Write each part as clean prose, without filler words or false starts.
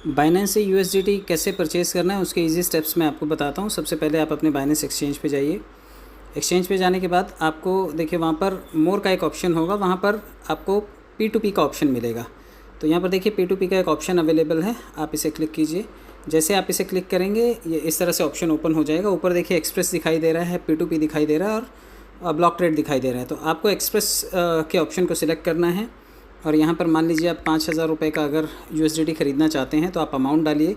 Binance से USDT कैसे purchase करना है उसके इजी स्टेप्स मैं आपको बताता हूँ। सबसे पहले आप अपने बाइनेंस एक्सचेंज पे जाइए। एक्सचेंज पे जाने के बाद आपको देखिए वहाँ पर मोर का एक ऑप्शन होगा, वहाँ पर आपको P2P का ऑप्शन मिलेगा। तो यहाँ पर देखिए P2P का एक ऑप्शन अवेलेबल है, आप इसे क्लिक कीजिए। जैसे आप इसे क्लिक करेंगे ये इस तरह से ऑप्शन ओपन हो जाएगा। ऊपर देखिए एक्सप्रेस दिखाई दे रहा है, P2P दिखाई दे रहा है और ब्लॉक ट्रेड दिखाई दे रहा है। तो आपको एक्सप्रेस के ऑप्शन को सिलेक्ट करना है और यहाँ पर मान लीजिए आप 5,000 रुपये का अगर USDT ख़रीदना चाहते हैं तो आप अमाउंट डालिए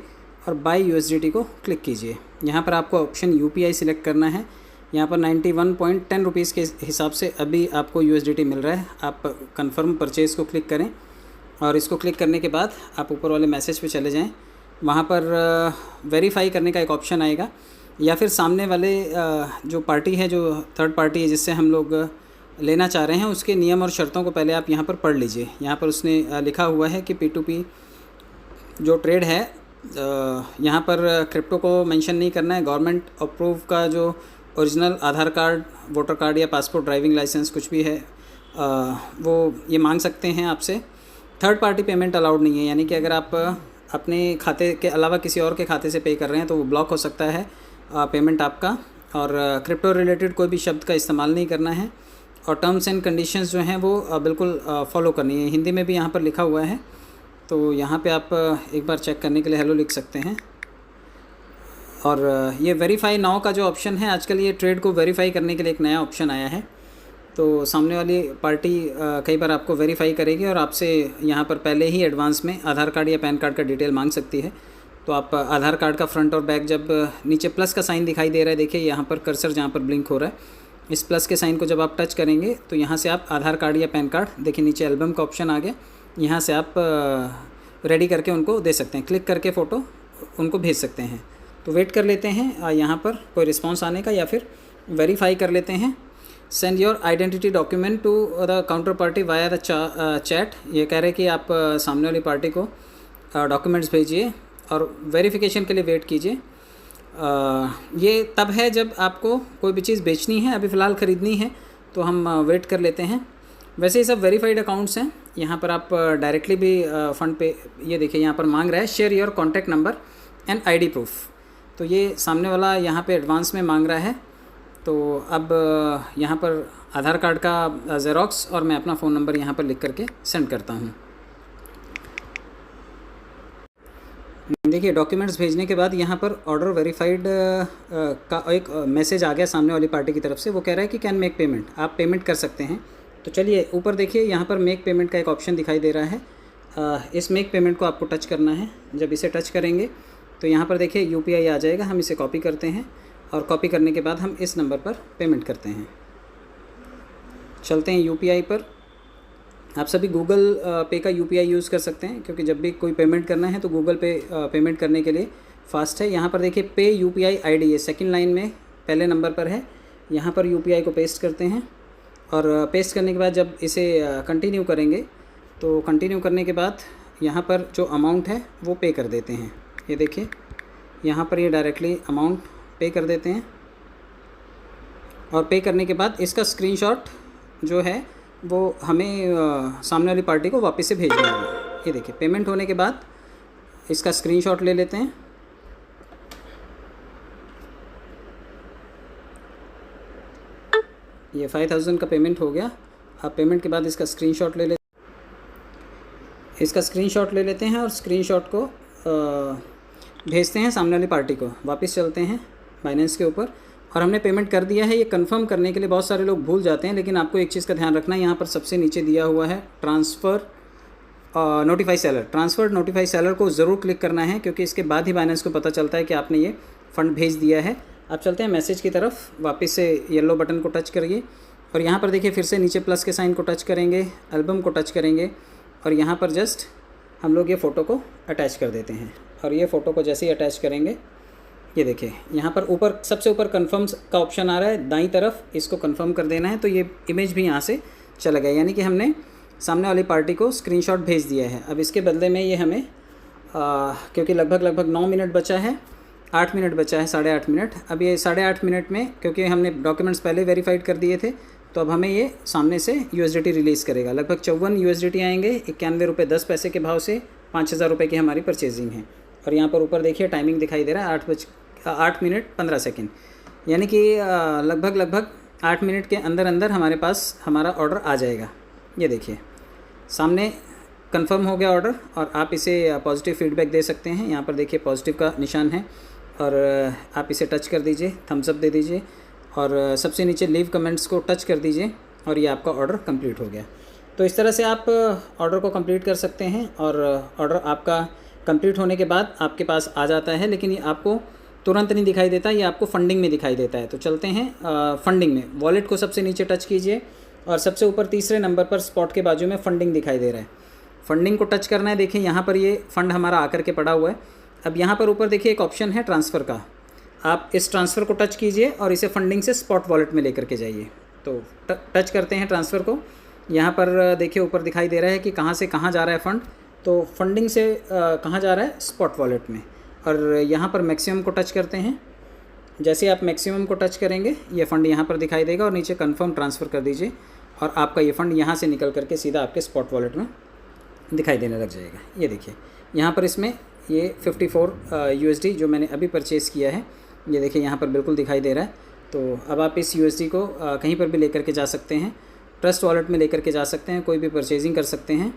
और बाय USDT को क्लिक कीजिए। यहाँ पर आपको ऑप्शन UPI सिलेक्ट करना है। यहाँ पर 91.10 रुपीज़ के हिसाब से अभी आपको USDT मिल रहा है। आप कंफर्म परचेज़ को क्लिक करें और इसको क्लिक करने के बाद आप ऊपर वाले मैसेज पे चले जाएं। वहाँ पर वेरीफाई करने का एक ऑप्शन आएगा, या फिर सामने वाले जो पार्टी है, जो थर्ड पार्टी है जिससे हम लोग लेना चाह रहे हैं, उसके नियम और शर्तों को पहले आप यहाँ पर पढ़ लीजिए। यहाँ पर उसने लिखा हुआ है कि P2P जो ट्रेड है यहाँ पर क्रिप्टो को मेंशन नहीं करना है। गवर्नमेंट अप्रूव का जो ओरिजिनल आधार कार्ड, वोटर कार्ड या पासपोर्ट, ड्राइविंग लाइसेंस कुछ भी है वो ये मांग सकते हैं आपसे। थर्ड पार्टी पेमेंट अलाउड नहीं है, यानी कि अगर आप अपने खाते के अलावा किसी और के खाते से पे कर रहे हैं तो वो ब्लॉक हो सकता है पेमेंट आपका। और क्रिप्टो रिलेटेड कोई भी शब्द का इस्तेमाल नहीं करना है और टर्म्स एंड कंडीशंस जो हैं वो बिल्कुल फॉलो करनी है। हिंदी में भी यहाँ पर लिखा हुआ है, तो यहाँ पे आप एक बार चेक करने के लिए हेलो लिख सकते हैं। और ये वेरीफाई नाउ का जो ऑप्शन है, आजकल ये ट्रेड को वेरीफाई करने के लिए एक नया ऑप्शन आया है। तो सामने वाली पार्टी कई बार आपको वेरीफाई करेगी और आपसे यहाँ पर पहले ही एडवांस में आधार कार्ड या पैन कार्ड का डिटेल मांग सकती है। तो आप आधार कार्ड का फ्रंट और बैक, जब नीचे प्लस का साइन दिखाई दे रहा है, देखिए यहाँ पर कर्सर जहाँ पर ब्लिंक हो रहा है, इस प्लस के साइन को जब आप टच करेंगे तो यहाँ से आप आधार कार्ड या पैन कार्ड, देखिए नीचे एल्बम का ऑप्शन आ गया, यहाँ से आप रेडी करके उनको दे सकते हैं। क्लिक करके फ़ोटो उनको भेज सकते हैं। तो वेट कर लेते हैं यहाँ पर कोई रिस्पांस आने का, या फिर वेरीफाई कर लेते हैं। Send your identity document to the counter party via the chat. ये कह रहे हैं कि आप सामने वाली पार्टी को डॉक्यूमेंट्स भेजिए और वेरिफिकेशन के लिए वेट कीजिए। ये तब है जब आपको कोई भी चीज़ बेचनी है, अभी फ़िलहाल ख़रीदनी है तो हम वेट कर लेते हैं। वैसे ये सब वेरीफाइड अकाउंट्स हैं। यहाँ पर आप डायरेक्टली भी फ़ंड पे, ये देखिए यहाँ पर मांग रहा है share your contact number and ID proof. तो ये सामने वाला यहाँ पे एडवांस में मांग रहा है। तो अब यहाँ पर आधार कार्ड का ज़ेरॉक्स और मैं अपना फ़ोन नंबर यहाँ पर लिख करके सेंड करता हूँ। देखिए डॉक्यूमेंट्स भेजने के बाद यहाँ पर ऑर्डर वेरीफाइड का एक मैसेज आ गया सामने वाली पार्टी की तरफ से। वो कह रहा है कि कैन मेक पेमेंट, आप पेमेंट कर सकते हैं। तो चलिए ऊपर देखिए यहाँ पर मेक पेमेंट का एक ऑप्शन दिखाई दे रहा है। इस मेक पेमेंट को आपको टच करना है। जब इसे टच करेंगे तो यहाँ पर देखिए UPI आ जाएगा। हम इसे कॉपी करते हैं और कॉपी करने के बाद हम इस नंबर पर पेमेंट करते हैं। चलते हैं UPI पर। आप सभी गूगल पे का UPI यूज़ कर सकते हैं, क्योंकि जब भी कोई पेमेंट करना है तो गूगल पे पेमेंट करने के लिए फ़ास्ट है। यहाँ पर देखिए पे UPI ID, ये सेकंड लाइन में पहले नंबर पर है। यहाँ पर UPI को पेस्ट करते हैं और पेस्ट करने के बाद जब इसे कंटिन्यू करेंगे तो कंटिन्यू करने के बाद यहाँ पर जो अमाउंट है वो पे कर देते हैं। ये देखिए यहाँ पर ये डायरेक्टली अमाउंट पे कर देते हैं और पे करने के बाद इसका स्क्रीनशॉट जो है वो हमें सामने वाली पार्टी को वापस से भेजना है। ये देखिए पेमेंट होने के बाद इसका स्क्रीनशॉट ले लेते हैं। ये 5,000 का पेमेंट हो गया। अब पेमेंट के बाद इसका स्क्रीनशॉट ले लेते हैं और स्क्रीनशॉट को भेजते हैं सामने वाली पार्टी को। वापस चलते हैं बाइनेंस के ऊपर और हमने पेमेंट कर दिया है। ये कंफर्म करने के लिए बहुत सारे लोग भूल जाते हैं, लेकिन आपको एक चीज़ का ध्यान रखना है। यहाँ पर सबसे नीचे दिया हुआ है transfer notify seller. Transfer notify seller को ज़रूर क्लिक करना है, क्योंकि इसके बाद ही बाइनेंस को पता चलता है कि आपने ये फ़ंड भेज दिया है। अब चलते हैं मैसेज की तरफ। वापस से येलो बटन को टच करिए और यहाँ पर देखिए फिर से नीचे प्लस के साइन को टच करेंगे, एल्बम को टच करेंगे और यहाँ पर जस्ट हम लोग ये फ़ोटो को अटैच कर देते हैं। और ये फ़ोटो को जैसे ही अटैच करेंगे, ये देखिए यहाँ पर ऊपर सबसे ऊपर कन्फर्म का ऑप्शन आ रहा है दाईं तरफ, इसको कन्फर्म कर देना है। तो ये इमेज भी यहाँ से चला गया, यानी कि हमने सामने वाली पार्टी को स्क्रीनशॉट भेज दिया है। अब इसके बदले में ये हमें क्योंकि लगभग 9 मिनट बचा है, 8 मिनट बचा है, 8.5 मिनट। अब ये 8.5 मिनट में, क्योंकि हमने डॉक्यूमेंट्स पहले वेरीफाइड कर दिए थे, तो अब हमें ये सामने से USDT रिलीज़ करेगा। लगभग 54 USDT आएंगे, 91 रुपये 10 पैसे के भाव से 5,000 रुपये की हमारी परचेजिंग है। और यहाँ पर ऊपर देखिए टाइमिंग दिखाई दे रहा है 8 मिनट 15 सेकेंड, यानी कि लगभग 8 मिनट के अंदर अंदर हमारे पास हमारा ऑर्डर आ जाएगा। ये देखिए सामने कंफर्म हो गया ऑर्डर, और आप इसे पॉजिटिव फीडबैक दे सकते हैं। यहाँ पर देखिए पॉजिटिव का निशान है, और आप इसे टच कर दीजिए, थम्स अप दे दीजिए, और सबसे नीचे लीव कमेंट्स को टच कर दीजिए, और ये आपका ऑर्डर कंप्लीट हो गया। तो इस तरह से आप ऑर्डर को कंप्लीट कर सकते हैं, और ऑर्डर आपका कंप्लीट होने के बाद आपके पास आ जाता है, लेकिन ये आपको तुरंत नहीं दिखाई देता, ये आपको फंडिंग में दिखाई देता है। तो चलते हैं फंडिंग में। वॉलेट को सबसे नीचे टच कीजिए, और सबसे ऊपर तीसरे नंबर पर स्पॉट के बाजू में फंडिंग दिखाई दे रहा है, फंडिंग को टच करना है। देखिए यहाँ पर ये फ़ंड हमारा आकर के पड़ा हुआ है। अब यहाँ पर ऊपर देखिए एक ऑप्शन है ट्रांसफ़र का, आप इस ट्रांसफ़र को टच कीजिए और इसे फंडिंग से स्पॉट वॉलेट में लेकर के जाइए। तो टच करते हैं ट्रांसफ़र को। यहाँ पर देखिए ऊपर दिखाई दे रहा है कि कहाँ से कहाँ जा रहा है फ़ंड, तो फंडिंग से कहाँ जा रहा है, स्पॉट वॉलेट में। और यहाँ पर मैक्सिमम को टच करते हैं। जैसे आप मैक्सिमम को टच करेंगे ये फ़ंड यहाँ पर दिखाई देगा, और नीचे कन्फर्म ट्रांसफ़र कर दीजिए, और आपका ये फ़ंड यहाँ से निकल करके सीधा आपके स्पॉट वॉलेट में दिखाई देने लग जाएगा। ये देखिए यहाँ पर इसमें ये 54 USD जो मैंने अभी परचेज़ किया है, ये देखिए यहाँ पर बिल्कुल दिखाई दे रहा है। तो अब आप इस USD को कहीं पर भी लेकर के जा सकते हैं, ट्रस्ट वॉलेट में लेकर के जा सकते हैं, कोई भी परचेजिंग कर सकते हैं,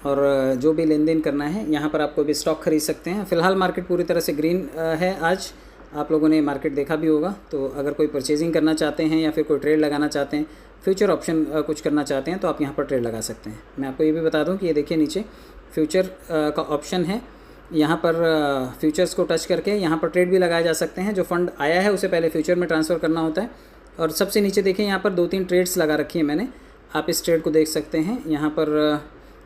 और जो भी लेन देन करना है यहाँ पर आप कोई भी स्टॉक खरीद सकते हैं। फ़िलहाल मार्केट पूरी तरह से ग्रीन है आज, आप लोगों ने मार्केट देखा भी होगा। तो अगर कोई परचेजिंग करना चाहते हैं या फिर कोई ट्रेड लगाना चाहते हैं, फ्यूचर ऑप्शन कुछ करना चाहते हैं, तो आप यहाँ पर ट्रेड लगा सकते हैं। मैं आपको ये भी बता दूं कि ये देखिए नीचे फ्यूचर का ऑप्शन है, यहाँ पर फ्यूचर्स को टच करके यहाँ पर ट्रेड भी लगाए जा सकते हैं। जो फ़ंड आया है उसे पहले फ्यूचर में ट्रांसफ़र करना होता है। और सबसे नीचे देखिए यहाँ पर 2-3 ट्रेड्स लगा रखी है मैंने, आप इस ट्रेड को देख सकते हैं। यहाँ पर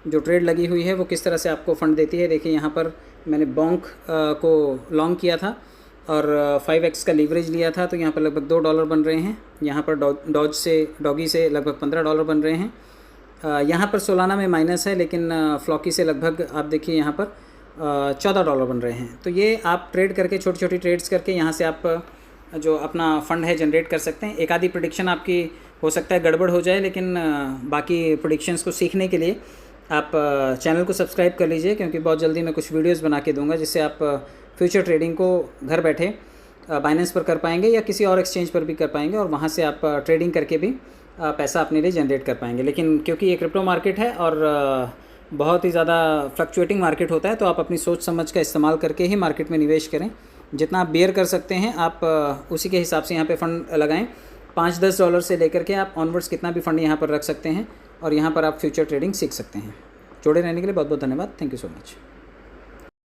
जो ट्रेड लगी हुई है वो किस तरह से आपको फ़ंड देती है। देखिए यहाँ पर मैंने बॉन्क को लॉन्ग किया था और 5x का लीवरेज लिया था, तो यहाँ पर लगभग $2 बन रहे हैं। यहाँ पर डॉगी से लगभग $15 बन रहे हैं। यहाँ पर सोलाना में माइनस है, लेकिन फ्लॉकी से लगभग आप देखिए यहाँ पर $14 बन रहे हैं। तो ये आप ट्रेड करके, छोटी छोटी ट्रेड्स करके यहाँ से आप जो अपना फ़ंड है जनरेट कर सकते हैं। एक आधी प्रेडिक्शन आपकी हो सकता है गड़बड़ हो जाए, लेकिन बाकी प्रेडिक्शंस को सीखने के लिए आप चैनल को सब्सक्राइब कर लीजिए, क्योंकि बहुत जल्दी मैं कुछ वीडियोस बना के दूंगा, जिससे आप फ्यूचर ट्रेडिंग को घर बैठे बाइनेंस पर कर पाएंगे या किसी और एक्सचेंज पर भी कर पाएंगे, और वहाँ से आप ट्रेडिंग करके भी पैसा अपने लिए जनरेट कर पाएंगे। लेकिन क्योंकि ये क्रिप्टो मार्केट है और बहुत ही ज़्यादा फ्लक्चुएटिंग मार्केट होता है, तो आप अपनी सोच समझ का इस्तेमाल करके ही मार्केट में निवेश करें। जितना आप बेयर कर सकते हैं आप उसी के हिसाब से यहाँ पे फ़ंड लगाएं। $5-10 से लेकर के आप ऑनवर्ड्स कितना भी फ़ंड यहाँ पर रख सकते हैं, और यहाँ पर आप फ्यूचर ट्रेडिंग सीख सकते हैं। जुड़े रहने के लिए बहुत बहुत धन्यवाद। Thank you so much.